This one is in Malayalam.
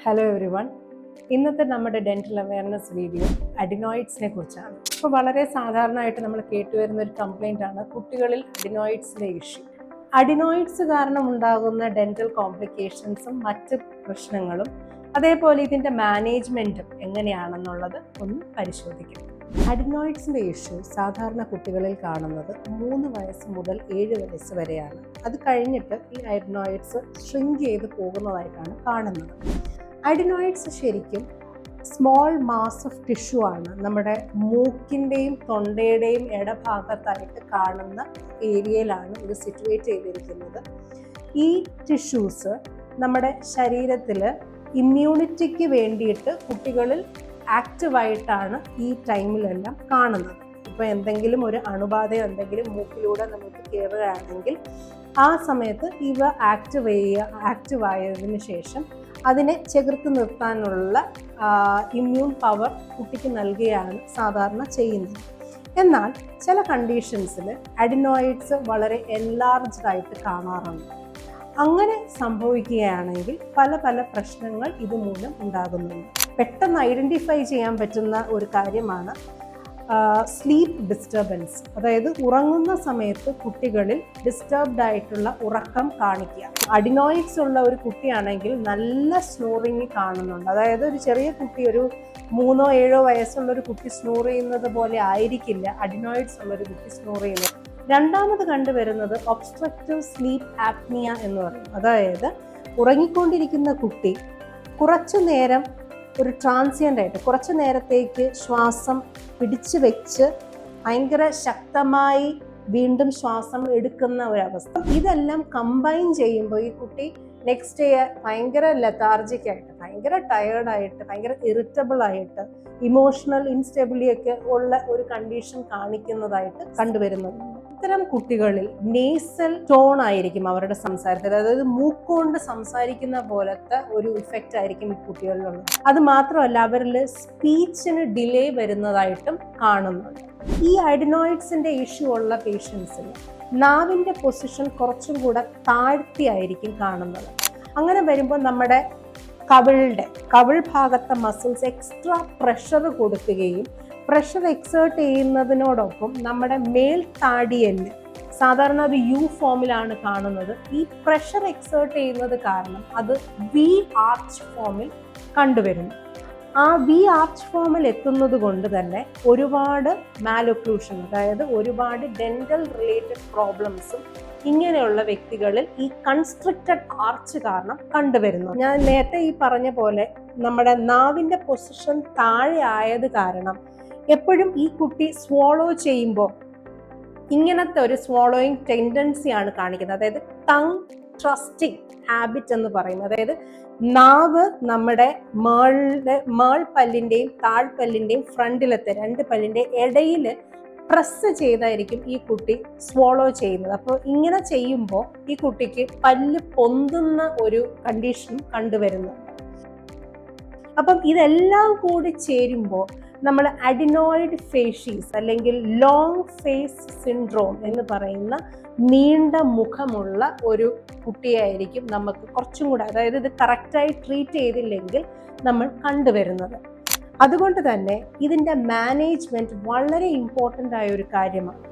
Hello every one. ഇന്നത്തെ നമ്മുടെ ഡെന്റൽ അവയർനെസ് വീഡിയോ അഡിനോയിഡ്സിനെ കുറിച്ചാണ്. ഇപ്പോൾ വളരെ സാധാരണയായിട്ട് നമ്മൾ കേട്ടുവരുന്ന ഒരു കംപ്ലൈൻ്റ് ആണ് കുട്ടികളിൽ അഡിനോയിഡ്സിൻ്റെ ഇഷ്യൂ. അഡിനോയിഡ്സ് കാരണം ഉണ്ടാകുന്ന ഡെന്റൽ കോംപ്ലിക്കേഷൻസും മറ്റ് പ്രശ്നങ്ങളും അതേപോലെ ഇതിൻ്റെ മാനേജ്മെൻറ്റും എങ്ങനെയാണെന്നുള്ളത് ഒന്ന് പരിശോധിക്കാം. അഡിനോയിഡ്സിൻ്റെ ഇഷ്യൂ സാധാരണ കുട്ടികളിൽ കാണുന്നത് 3 വയസ്സ് മുതൽ 7 വയസ്സ് വരെയാണ്. അത് കഴിഞ്ഞിട്ട് ഈ അഡിനോയിഡ്സ് ഷ്രിങ്ക് ചെയ്ത് പോകുന്നതായിട്ടാണ് കാണുന്നത്. അഡിനോയിഡ്സ് ശരിക്കും സ്മോൾ മാസ് ഓഫ് ടിഷ്യൂ ആണ്. നമ്മുടെ മൂക്കിൻ്റെയും തൊണ്ടയുടെയും ഇടഭാഗത്തായിട്ട് കാണുന്ന ഏരിയയിലാണ് ഇത് സിറ്റുവേറ്റ് ചെയ്തിരിക്കുന്നത്. ഈ ടിഷ്യൂസ് നമ്മുടെ ശരീരത്തിൽ ഇമ്മ്യൂണിറ്റിക്ക് വേണ്ടിയിട്ട് കുട്ടികളിൽ ആക്റ്റീവായിട്ടാണ് ഈ ടൈമിലെല്ലാം കാണുന്നത്. ഇപ്പോൾ എന്തെങ്കിലും ഒരു അണുബാധയോ എന്തെങ്കിലും മൂക്കിലൂടെ നമുക്ക് കയറുകയാണെങ്കിൽ ആ സമയത്ത് ഇവ ആക്റ്റീവായതിനു ശേഷം അതിനെ ചെറുത്ത് നിർത്താനുള്ള ഇമ്മ്യൂൺ പവർ കുട്ടിക്ക് നൽകുകയാണ് സാധാരണ ചെയ്യുന്നത്. എന്നാൽ ചില കണ്ടീഷൻസിൽ അഡിനോയിഡ്സ് വളരെ എൻലാർജ്ഡ് ആയിട്ട് കാണാറുണ്ട്. അങ്ങനെ സംഭവിക്കുകയാണെങ്കിൽ പല പ്രശ്നങ്ങൾ ഇതുമൂലം ഉണ്ടാകുന്നുണ്ട്. പെട്ടെന്ന് ഐഡൻറ്റിഫൈ ചെയ്യാൻ പറ്റുന്ന ഒരു കാര്യമാണ് സ്ലീപ്പ് ഡിസ്റ്റർബൻസ്. അതായത് ഉറങ്ങുന്ന സമയത്ത് കുട്ടികളിൽ ഡിസ്റ്റർബ്ഡ് ആയിട്ടുള്ള ഉറക്കം കാണിക്കുക. അഡിനോയിഡ്സ് ഉള്ള ഒരു കുട്ടിയാണെങ്കിൽ നല്ല സ്നോറിങ് കാണുന്നുണ്ട്. അതായത് ഒരു ചെറിയ കുട്ടി, ഒരു 3-7 വയസ്സുള്ള ഒരു കുട്ടി സ്നോർ ചെയ്യുന്നത് പോലെ ആയിരിക്കില്ല അഡിനോയിഡ്സ് ഉള്ളൊരു കുട്ടി സ്നോർ ചെയ്യുന്നത്. രണ്ടാമത് കണ്ടുവരുന്നത് ഒബ്സ്ട്രക്റ്റീവ് സ്ലീപ്പ് ആപ്നിയ എന്ന് പറയും. അതായത് ഉറങ്ങിക്കൊണ്ടിരിക്കുന്ന കുട്ടി കുറച്ചു നേരം ഒരു ട്രാൻസിയൻ്റ് ആയിട്ട് കുറച്ചു നേരത്തേക്ക് ശ്വാസം പിടിച്ചു വെച്ച് ഭയങ്കര ശക്തമായി വീണ്ടും ശ്വാസം എടുക്കുന്ന ഒരവസ്ഥ. ഇതെല്ലാം കമ്പൈൻ ചെയ്യുമ്പോൾ ഈ കുട്ടി നെക്സ്റ്റ് ഡേ ഭയങ്കര ലെത്താർജിക് ആയിട്ട്, ഭയങ്കര ടയേർഡായിട്ട്, ഭയങ്കര ഇറിറ്റബിൾ ആയിട്ട്, ഇമോഷണൽ ഇൻസ്റ്റെബിലിറ്റി ഒക്കെ ഉള്ള ഒരു കണ്ടീഷൻ കാണിക്കുന്നതായിട്ട് കണ്ടുവരുന്നുണ്ട്. ഇത്തരം കുട്ടികളിൽ നേസൽ ടോൺ ആയിരിക്കും അവരുടെ സംസാരത്തിൽ, അതായത് മൂക്കുകൊണ്ട് സംസാരിക്കുന്ന പോലത്തെ ഒരു ഇഫക്റ്റ് ആയിരിക്കും ഈ കുട്ടികളിലുള്ളത്. അത് മാത്രമല്ല അവരിൽ സ്പീച്ചിന് ഡിലേ വരുന്നതായിട്ടും കാണുന്നുണ്ട്. ഈ അഡിനോയിഡ്സിന്റെ ഇഷ്യൂ ഉള്ള പേഷ്യൻസിന് നാവിൻ്റെ പൊസിഷൻ കുറച്ചും കൂടെ താഴ്ത്തിയായിരിക്കും കാണുന്നത്. അങ്ങനെ വരുമ്പോൾ നമ്മുടെ കവിൾ ഭാഗത്തെ മസിൽസ് എക്സ്ട്രാ പ്രഷർ കൊടുക്കുകയും പ്രഷർ എക്സേർട്ട് ചെയ്യുന്നതിനോടൊപ്പം നമ്മുടെ മേൽത്താടിയെല്ല് സാധാരണ ഒരു യു ഫോമിലാണ് കാണുന്നത്. ഈ പ്രഷർ എക്സേർട്ട് ചെയ്യുന്നത് കാരണം അത് വി ആർച്ച് ഫോമിൽ കണ്ടുവരുന്നു. ആ വി ആർച്ച് ഫോമിൽ എത്തുന്നത് കൊണ്ട് തന്നെ ഒരുപാട് മാലൊക്ലൂഷൻ, അതായത് ഒരുപാട് ഡെന്റൽ റിലേറ്റഡ് പ്രോബ്ലംസും ഇങ്ങനെയുള്ള വ്യക്തികളിൽ ഈ കൺസ്ട്രിക്റ്റഡ് ആർച്ച് കാരണം കണ്ടുവരുന്നു. ഞാൻ നേരത്തെ ഈ പറഞ്ഞ പോലെ നമ്മുടെ നാവിൻ്റെ പൊസിഷൻ താഴെ ആയത് കാരണം എപ്പോഴും ഈ കുട്ടി സ്വോളോ ചെയ്യുമ്പോൾ ഇങ്ങനത്തെ ഒരു സ്വോളോയിങ് ടെൻഡൻസിയാണ് കാണിക്കുന്നത്. അതായത് ടങ് ട്രസ്റ്റിംഗ് ഹാബിറ്റ് എന്ന് പറയുന്നത്, അതായത് നാവ് നമ്മുടെ മേൾപ്പല്ലിൻ്റെയും താഴ്പല്ലിൻ്റെയും ഫ്രണ്ടിലത്തെ 2 പല്ലിൻ്റെ ഇടയിൽ പ്രസ് ചെയ്തായിരിക്കും ഈ കുട്ടി സ്വോളോ ചെയ്യുന്നത്. അപ്പോൾ ഇങ്ങനെ ചെയ്യുമ്പോൾ ഈ കുട്ടിക്ക് പല്ല് പൊന്തുന്ന ഒരു കണ്ടീഷനും കണ്ടുവരുന്നുണ്ട്. അപ്പം ഇതെല്ലാം കൂടി ചേരുമ്പോൾ നമ്മൾ അഡിനോയിഡ് ഫേഷീസ് അല്ലെങ്കിൽ ലോങ് ഫേസ് സിൻഡ്രോം എന്ന് പറയുന്ന നീണ്ട മുഖമുള്ള ഒരു കുട്ടിയായിരിക്കും നമുക്ക് കുറച്ചും കൂടെ, അതായത് ഇത് കറക്റ്റായി ട്രീറ്റ് ചെയ്തില്ലെങ്കിൽ നമ്മൾ കണ്ടുവരുന്നത്. അതുകൊണ്ട് തന്നെ ഇതിൻ്റെ മാനേജ്മെൻറ്റ് വളരെ ഇമ്പോർട്ടൻ്റ് ആയ ഒരു കാര്യമാണ്.